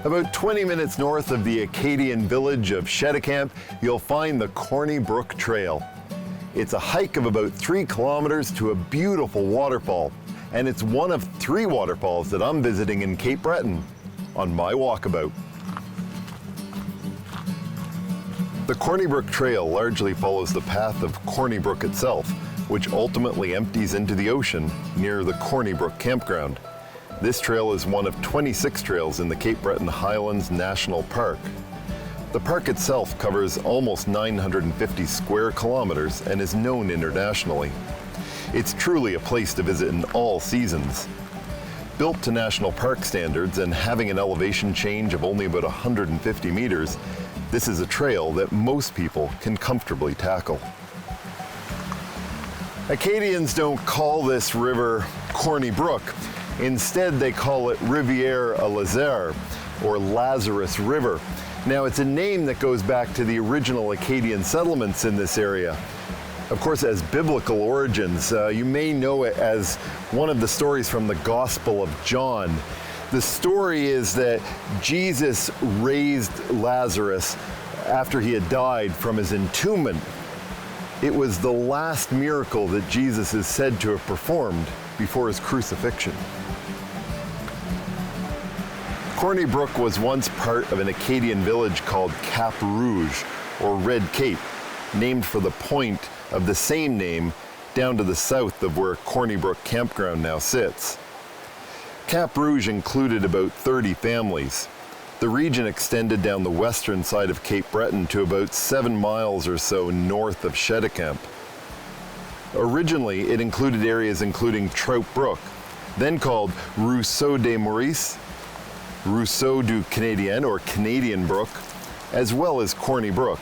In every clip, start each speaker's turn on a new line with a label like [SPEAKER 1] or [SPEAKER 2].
[SPEAKER 1] About 20 minutes north of the Acadian village of Ishkabane, you'll find the Corny Brook Trail. It's a hike of about 3 kilometers to a beautiful waterfall, and it's one of 3 waterfalls that I'm visiting in Cape Breton on my walkabout. The Corny Brook Trail largely follows the path of Corny Brook itself, which ultimately empties into the ocean near the Corny Brook campground. This trail is one of 26 trails in the Cape Breton Highlands National Park. The park itself covers almost 950 square kilometers and is known internationally. It's truly a place to visit in all seasons. Built to national park standards and having an elevation change of only about 150 meters, this is a trail that most people can comfortably tackle. Acadians don't call this river Corny Brook. Instead, they call it Rivière à Lazare, or Lazarus River. Now, it's a name that goes back to the original Acadian settlements in this area. Of course, as biblical origins, you may know it as one of the stories from the Gospel of John. The story is that Jesus raised Lazarus after he had died from his entombment. It was the last miracle that Jesus is said to have performed before his crucifixion. Corny Brook was once part of an Acadian village called Cap Rouge, or Red Cape, named for the point of the same name down to the south of where Corny Brook Campground now sits. Cap Rouge included about 30 families. The region extended down the western side of Cape Breton to about 7 miles or so north of Ishkabane. Originally, it included areas including Trout Brook, then called Ruisseau des Maurice, Ruisseau du Canadien, or Canadian Brook, as well as Corny Brook.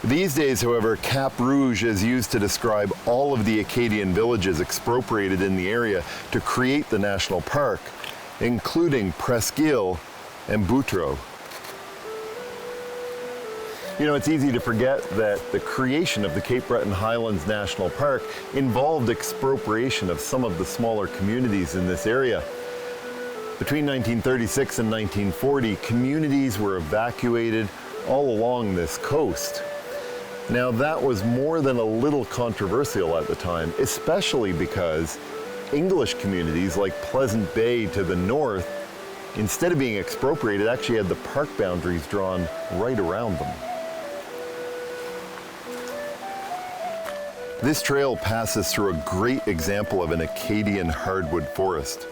[SPEAKER 1] These days, however, Cap Rouge is used to describe all of the Acadian villages expropriated in the area to create the national park, including Presqu'Île and Boutreau. You know, it's easy to forget that the creation of the Cape Breton Highlands National Park involved expropriation of some of the smaller communities in this area. Between 1936 and 1940, communities were evacuated all along this coast. Now, that was more than a little controversial at the time, especially because English communities like Pleasant Bay to the north, instead of being expropriated, actually had the park boundaries drawn right around them. This trail passes through a great example of an Acadian hardwood forest.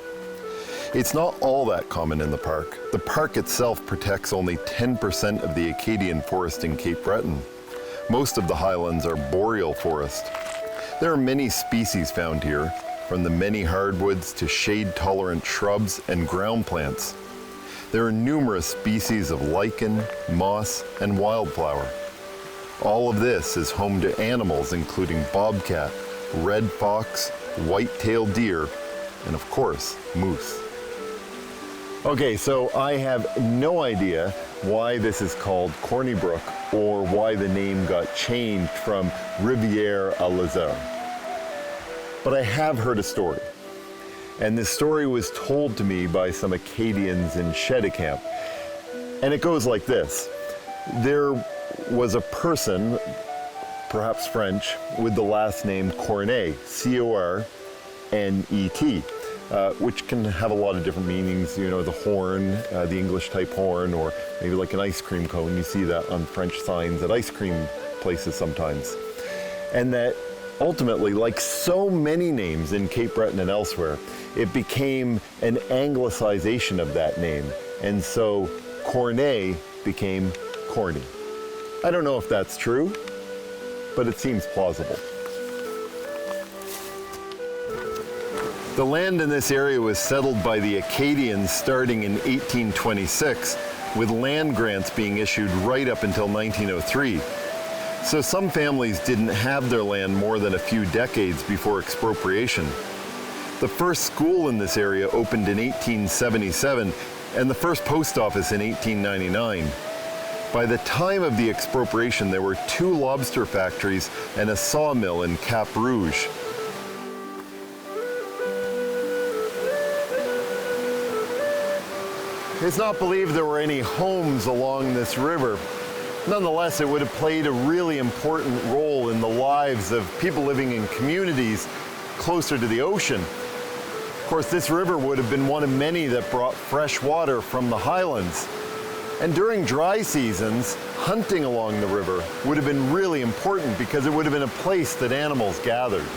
[SPEAKER 1] It's not all that common in the park. The park itself protects only 10% of the Acadian forest in Cape Breton. Most of the highlands are boreal forest. There are many species found here, from the many hardwoods to shade-tolerant shrubs and ground plants. There are numerous species of lichen, moss, and wildflower. All of this is home to animals including bobcat, red fox, white-tailed deer, and of course, moose. Okay, so I have no idea why this is called Corny Brook or why the name got changed from Rivière à Lazare. But I have heard a story. And this story was told to me by some Acadians in Ishkabane. And it goes like this. There was a person, perhaps French, with the last name Cornet, C-O-R-N-E-T. Which can have a lot of different meanings, you know, the horn, the English type horn, or maybe like an ice cream cone. You see that on French signs at ice cream places sometimes. And that ultimately, like so many names in Cape Breton and elsewhere, it became an anglicization of that name. And so Cornet became Corny. I don't know if that's true, but it seems plausible. The land in this area was settled by the Acadians starting in 1826, with land grants being issued right up until 1903. So some families didn't have their land more than a few decades before expropriation. The first school in this area opened in 1877, and the first post office in 1899. By the time of the expropriation, there were 2 lobster factories and a sawmill in Cap Rouge. It's not believed there were any homes along this river. Nonetheless, it would have played a really important role in the lives of people living in communities closer to the ocean. Of course, this river would have been one of many that brought fresh water from the highlands. And during dry seasons, hunting along the river would have been really important because it would have been a place that animals gathered.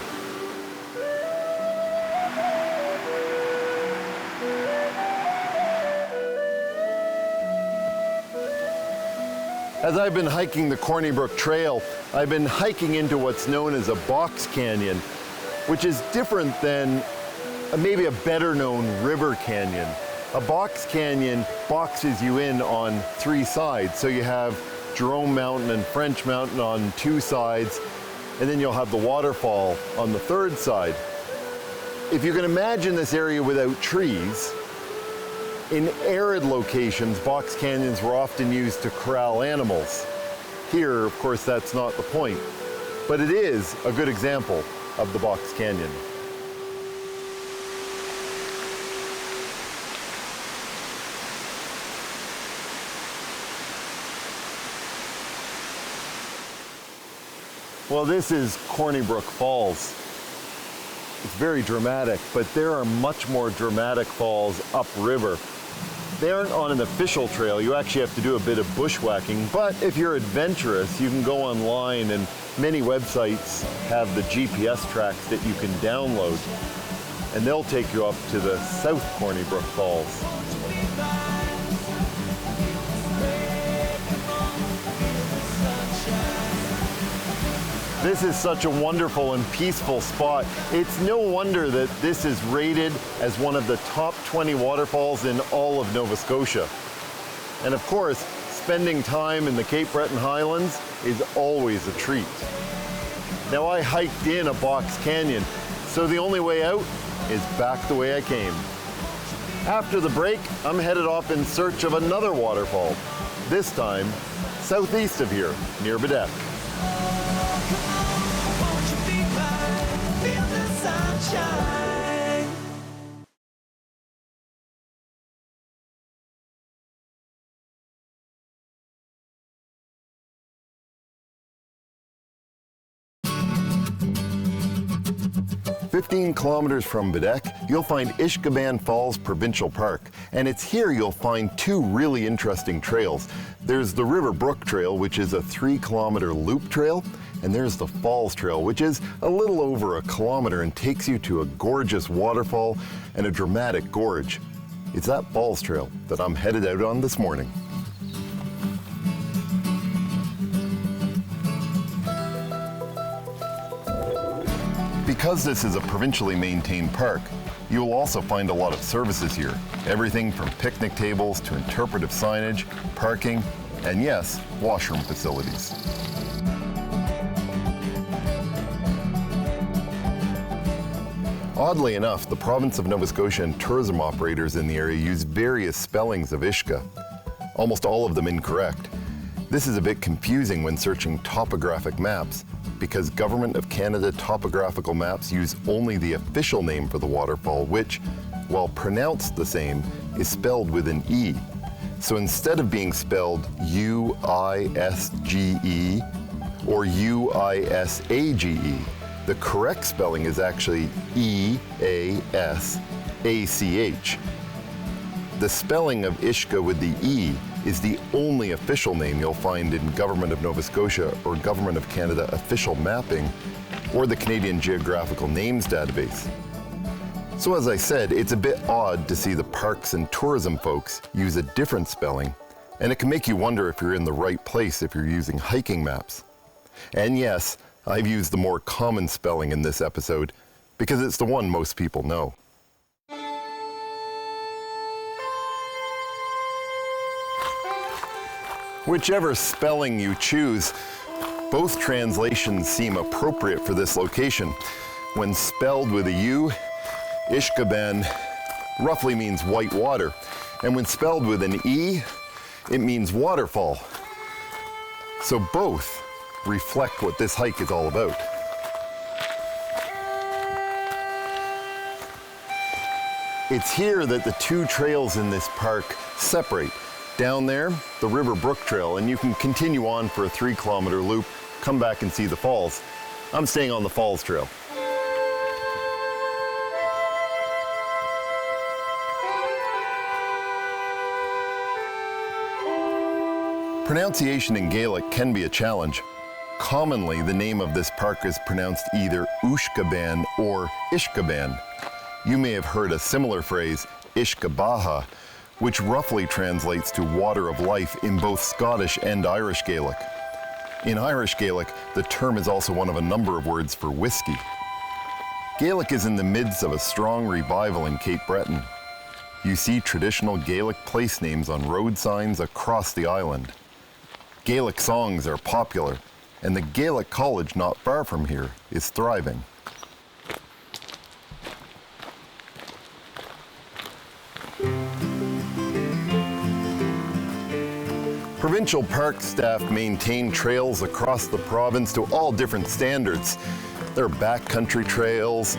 [SPEAKER 1] As I've been hiking the Corny Brook Trail, I've been hiking into what's known as a box canyon, which is different than maybe a better known river canyon. A box canyon boxes you in on three sides. So you have Jerome Mountain and French Mountain on two sides, and then you'll have the waterfall on the third side. If you can imagine this area without trees, in arid locations, box canyons were often used to corral animals. Here, of course, that's not the point, but it is a good example of the box canyon. Well, this is Corny Brook Falls. It's very dramatic, but there are much more dramatic falls upriver. They aren't on an official trail. You actually have to do a bit of bushwhacking, but if you're adventurous, you can go online, and many websites have the GPS tracks that you can download, and they'll take you up to the South Corny Brook Falls. This is such a wonderful and peaceful spot. It's no wonder that this is rated as one of the top 20 waterfalls in all of Nova Scotia. And of course, spending time in the Cape Breton Highlands is always a treat. Now, I hiked in a box canyon, so the only way out is back the way I came. After the break, I'm headed off in search of another waterfall, this time southeast of here, near Bedeck.
[SPEAKER 2] Sunshine.
[SPEAKER 1] 15 kilometers from Bedeck, you'll find Ishkabane Falls Provincial Park, and it's here you'll find two really interesting trails. There's the River Brook Trail, which is a 3-kilometer loop trail, and there's the Falls Trail, which is a little over a kilometer and takes you to a gorgeous waterfall and a dramatic gorge. It's that Falls Trail that I'm headed out on this morning. Because this is a provincially maintained park, you will also find a lot of services here. Everything from picnic tables to interpretive signage, parking, and yes, washroom facilities. Oddly enough, the province of Nova Scotia and tourism operators in the area use various spellings of Ishka, almost all of them incorrect. This is a bit confusing when searching topographic maps, because Government of Canada topographical maps use only the official name for the waterfall, which, while pronounced the same, is spelled with an E. So instead of being spelled U-I-S-G-E or U-I-S-A-G-E, the correct spelling is actually E-A-S-A-C-H. The spelling of Ishka with the E is the only official name you'll find in Government of Nova Scotia or Government of Canada official mapping or the Canadian Geographical Names database. So as I said, it's a bit odd to see the parks and tourism folks use a different spelling, and it can make you wonder if you're in the right place if you're using hiking maps. And yes, I've used the more common spelling in this episode because it's the one most people know. Whichever spelling you choose, both translations seem appropriate for this location. When spelled with a U, Ishkabane roughly means white water, and when spelled with an E, it means waterfall. So both reflect what this hike is all about. It's here that the two trails in this park separate. Down there, the River Brook Trail, and you can continue on for a 3-kilometer loop, come back and see the falls. I'm staying on the Falls Trail. Pronunciation in Gaelic can be a challenge. Commonly, the name of this park is pronounced either Ishkabane or Ishkabane. You may have heard a similar phrase, Ishkabaha, which roughly translates to water of life in both Scottish and Irish Gaelic. In Irish Gaelic, the term is also one of a number of words for whiskey. Gaelic is in the midst of a strong revival in Cape Breton. You see traditional Gaelic place names on road signs across the island. Gaelic songs are popular, and the Gaelic college not far from here is thriving. Provincial park staff maintain trails across the province to all different standards. There are backcountry trails,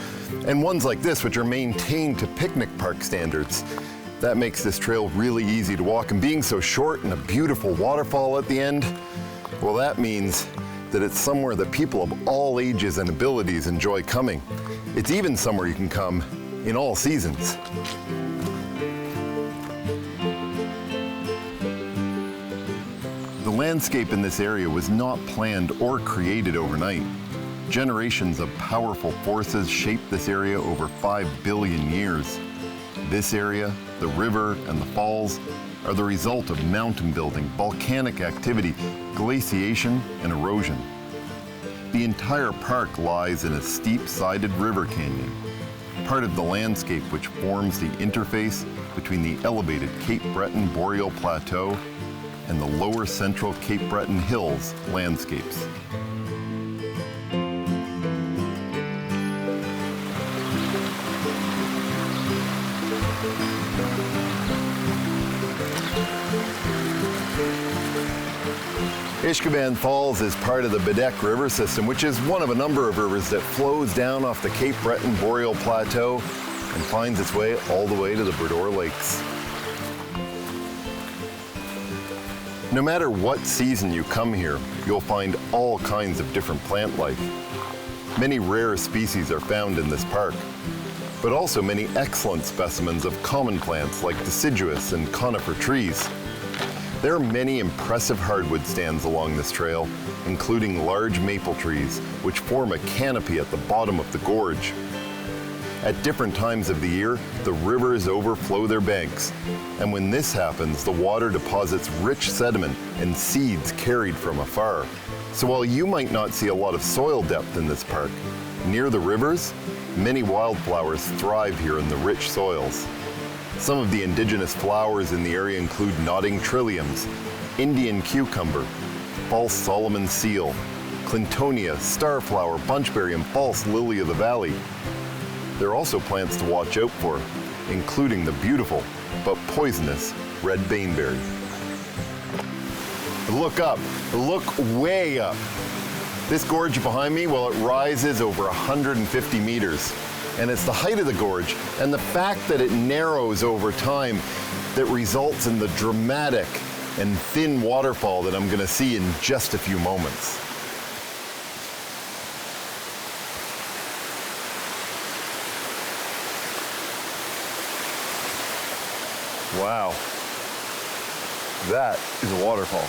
[SPEAKER 1] and ones like this which are maintained to picnic park standards. That makes this trail really easy to walk, and being so short and a beautiful waterfall at the end, well, that means that it's somewhere that people of all ages and abilities enjoy coming. It's even somewhere you can come in all seasons. The landscape in this area was not planned or created overnight. Generations of powerful forces shaped this area over 5 billion years. This area, the river, and the falls are the result of mountain building, volcanic activity, glaciation, and erosion. The entire park lies in a steep-sided river canyon, part of the landscape which forms the interface between the elevated Cape Breton Boreal Plateau and the lower central Cape Breton Hills landscapes. Ishkabane Falls is part of the Brook River system, which is one of a number of rivers that flows down off the Cape Breton Boreal Plateau and finds its way all the way to the Bredor Lakes. No matter what season you come here, you'll find all kinds of different plant life. Many rare species are found in this park, but also many excellent specimens of common plants like deciduous and conifer trees. There are many impressive hardwood stands along this trail, including large maple trees, which form a canopy at the bottom of the gorge. At different times of the year, the rivers overflow their banks, and when this happens, the water deposits rich sediment and seeds carried from afar. So while you might not see a lot of soil depth in this park, near the rivers, many wildflowers thrive here in the rich soils. Some of the indigenous flowers in the area include nodding trilliums, Indian cucumber, false Solomon seal, clintonia, starflower, bunchberry, and false lily of the valley. There are also plants to watch out for, including the beautiful but poisonous red baneberry. Look up, look way up. This gorge behind me, well, it rises over 150 meters. And it's the height of the gorge and the fact that it narrows over time that results in the dramatic and thin waterfall that I'm going to see in just a few moments. Wow, that is a waterfall.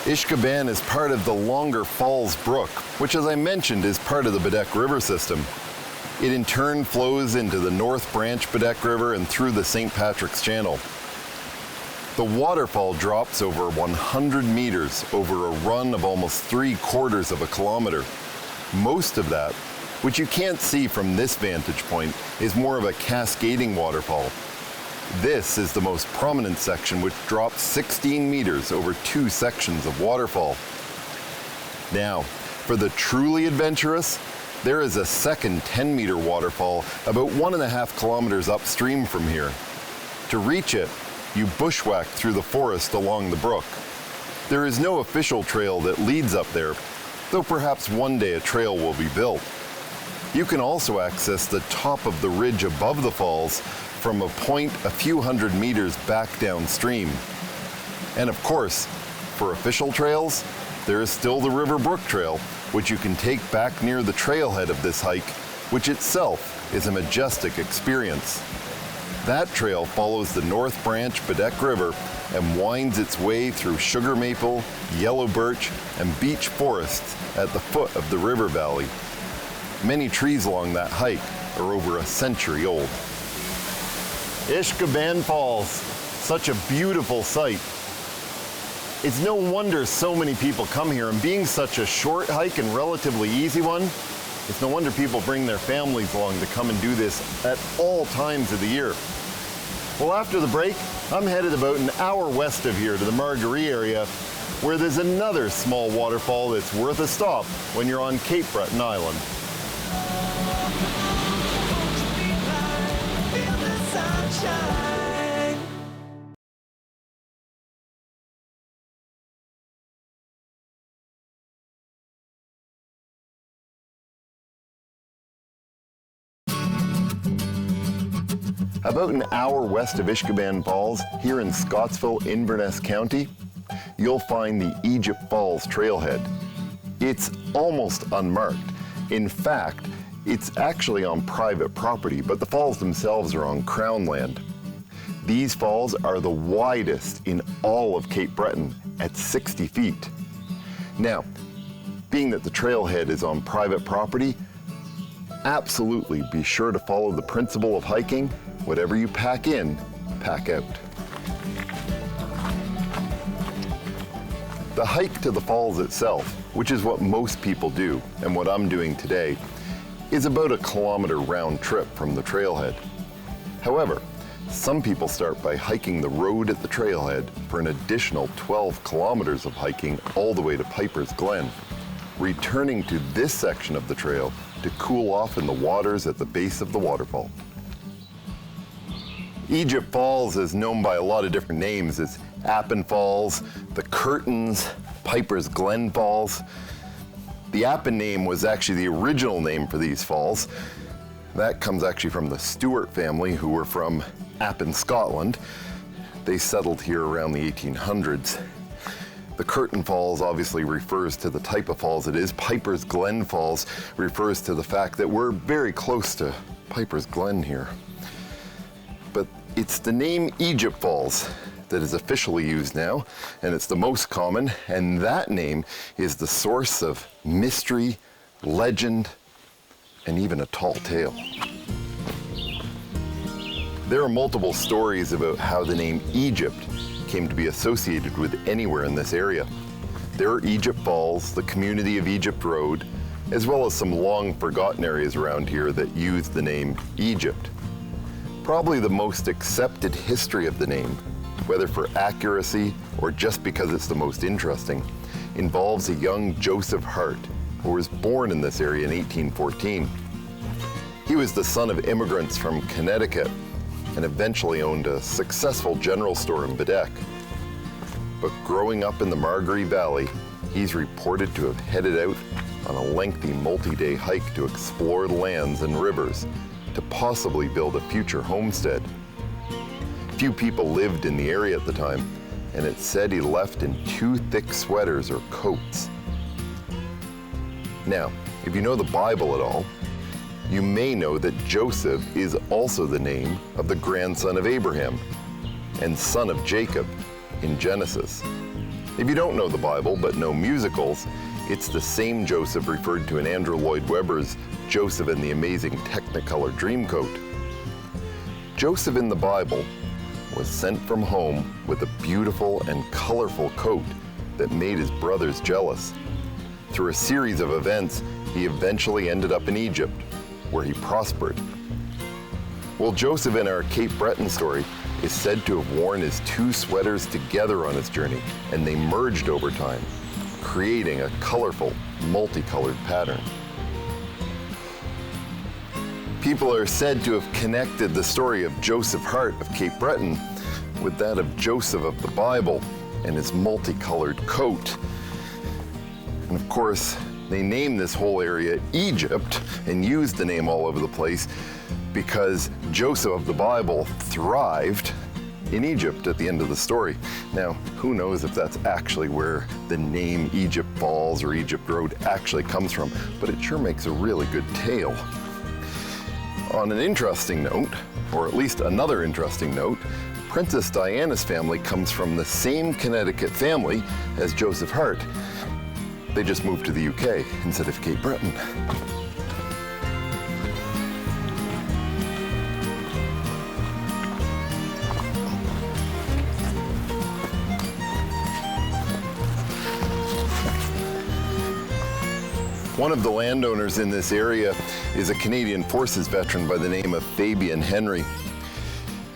[SPEAKER 1] Ishkabane is part of the longer Falls Brook, which, as I mentioned, is part of the Brook River system. It in turn flows into the North Branch Brook River and through the St. Patrick's Channel. The waterfall drops over 100 meters over a run of almost 3/4 of a kilometer. Most of that, which you can't see from this vantage point, is more of a cascading waterfall. This is the most prominent section, which drops 16 meters over 2 sections of waterfall. Now, for the truly adventurous, there is a second 10-meter waterfall about 1.5 kilometers upstream from here. To reach it, you bushwhack through the forest along the brook. There is no official trail that leads up there, though perhaps one day a trail will be built. You can also access the top of the ridge above the falls from a point a few hundred meters back downstream. And of course, for official trails, there is still the River Brook Trail, which you can take back near the trailhead of this hike, which itself is a majestic experience. That trail follows the North Branch Bedeque River and winds its way through sugar maple, yellow birch, and beech forests at the foot of the river valley. Many trees along that hike are over a century old. Ishkabane Falls, such a beautiful sight. It's no wonder so many people come here, and being such a short hike and relatively easy one, it's no wonder people bring their families along to come and do this at all times of the year. Well, after the break, I'm headed about an hour west of here to the Margaree area, where there's another small waterfall that's worth a stop when you're on Cape Breton Island. About an hour west of Ishkabane Falls, here in Scottsville, Inverness County, you'll find the Egypt Falls trailhead. It's almost unmarked. In fact, it's actually on private property, but the falls themselves are on Crown land. These falls are the widest in all of Cape Breton at 60 feet. Now, being that the trailhead is on private property, absolutely be sure to follow the principle of hiking. Whatever you pack in, pack out. The hike to the falls itself, which is what most people do, and what I'm doing today, is about a kilometer round trip from the trailhead. However, some people start by hiking the road at the trailhead for an additional 12 kilometers of hiking all the way to Piper's Glen, returning to this section of the trail to cool off in the waters at the base of the waterfall. Egypt Falls is known by a lot of different names. It's Appin Falls, the Curtains, Piper's Glen Falls. The Appin name was actually the original name for these falls. That comes actually from the Stewart family, who were from Appin, Scotland. They settled here around the 1800s. The Curtain Falls obviously refers to the type of falls it is. Piper's Glen Falls refers to the fact that we're very close to Piper's Glen here. But it's the name Egypt Falls that is officially used now, and it's the most common, and that name is the source of mystery, legend, and even a tall tale. There are multiple stories about how the name Egypt came to be associated with anywhere in this area. There are Egypt Falls, the community of Egypt Road, as well as some long forgotten areas around here that use the name Egypt. Probably the most accepted history of the name, whether for accuracy or just because it's the most interesting, involves a young Joseph Hart, who was born in this area in 1814. He was the son of immigrants from Connecticut and eventually owned a successful general store in Bedeque. But growing up in the Margaree Valley, he's reported to have headed out on a lengthy multi-day hike to explore lands and rivers to possibly build a future homestead. Few people lived in the area at the time, and it's said he left in 2 thick sweaters or coats. Now, if you know the Bible at all, you may know that Joseph is also the name of the grandson of Abraham and son of Jacob in Genesis. If you don't know the Bible but know musicals, it's the same Joseph referred to in Andrew Lloyd Webber's Joseph and the Amazing Technicolor Dreamcoat. Joseph in the Bible was sent from home with a beautiful and colorful coat that made his brothers jealous. Through a series of events, he eventually ended up in Egypt, where he prospered. Well, Joseph in our Cape Breton story is said to have worn his 2 sweaters together on his journey, and they merged over time, creating a colorful, multicolored pattern. People are said to have connected the story of Joseph Hart of Cape Breton with that of Joseph of the Bible, and his multicolored coat. And of course, they named this whole area Egypt and used the name all over the place because Joseph of the Bible thrived in Egypt at the end of the story. Now, who knows if that's actually where the name Egypt Falls or Egypt Road actually comes from, but it sure makes a really good tale. On an interesting note, or at least another interesting note, Princess Diana's family comes from the same Connecticut family as Joseph Hart. They just moved to the UK instead of Cape Breton. One of the landowners in this area is a Canadian Forces veteran by the name of Fabian Henry.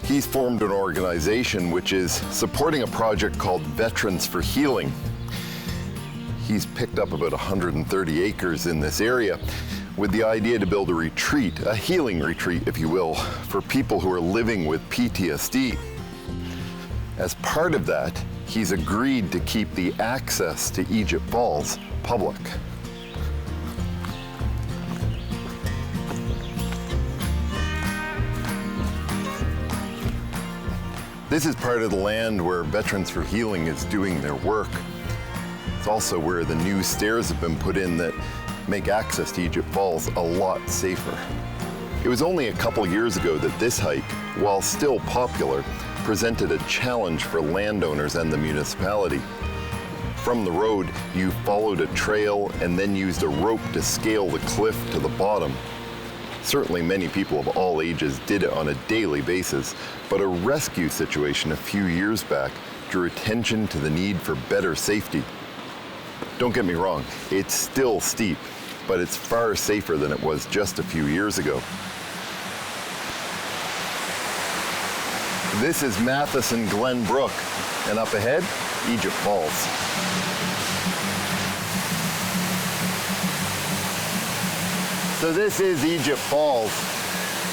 [SPEAKER 1] He's formed an organization which is supporting a project called Veterans for Healing. He's picked up about 130 acres in this area with the idea to build a retreat, a healing retreat, if you will, for people who are living with PTSD. As part of that, he's agreed to keep the access to Egypt Falls public. This is part of the land where Veterans for Healing is doing their work. It's also where the new stairs have been put in that make access to Egypt Falls a lot safer. It was only a couple years ago that this hike, while still popular, presented a challenge for landowners and the municipality. From the road, you followed a trail and then used a rope to scale the cliff to the bottom. Certainly many people of all ages did it on a daily basis, but a rescue situation a few years back drew attention to the need for better safety. Don't get me wrong, it's still steep, but it's far safer than it was just a few years ago. This is Matheson Glen Brook, and up ahead, Egypt Falls. So this is Egypt Falls.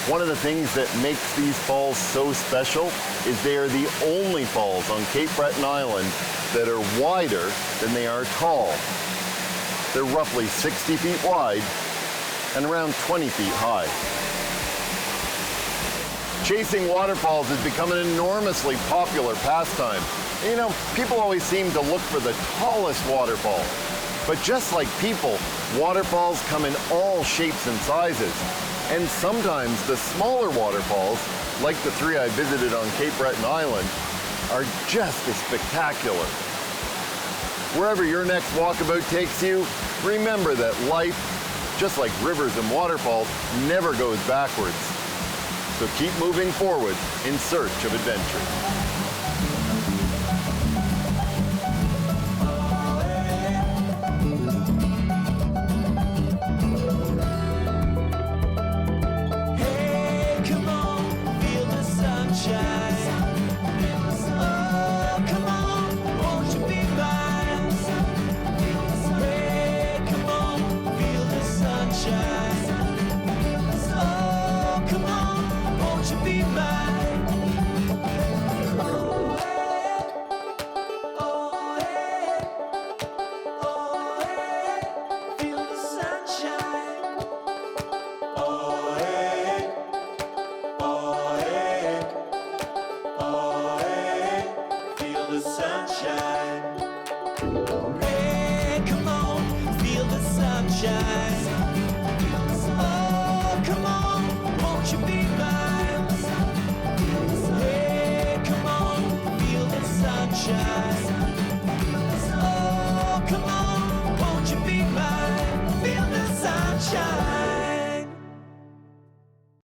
[SPEAKER 1] One of the things that makes these falls so special is they are the only falls on Cape Breton Island that are wider than they are tall. They're roughly 60 feet wide and around 20 feet high. Chasing waterfalls has become an enormously popular pastime. You know, people always seem to look for the tallest waterfall. But just like people, waterfalls come in all shapes and sizes. And sometimes the smaller waterfalls, like the three I visited on Cape Breton Island, are just as spectacular. Wherever your next walkabout takes you, remember that life, just like rivers and waterfalls, never goes backwards. So keep moving forward in search of adventure.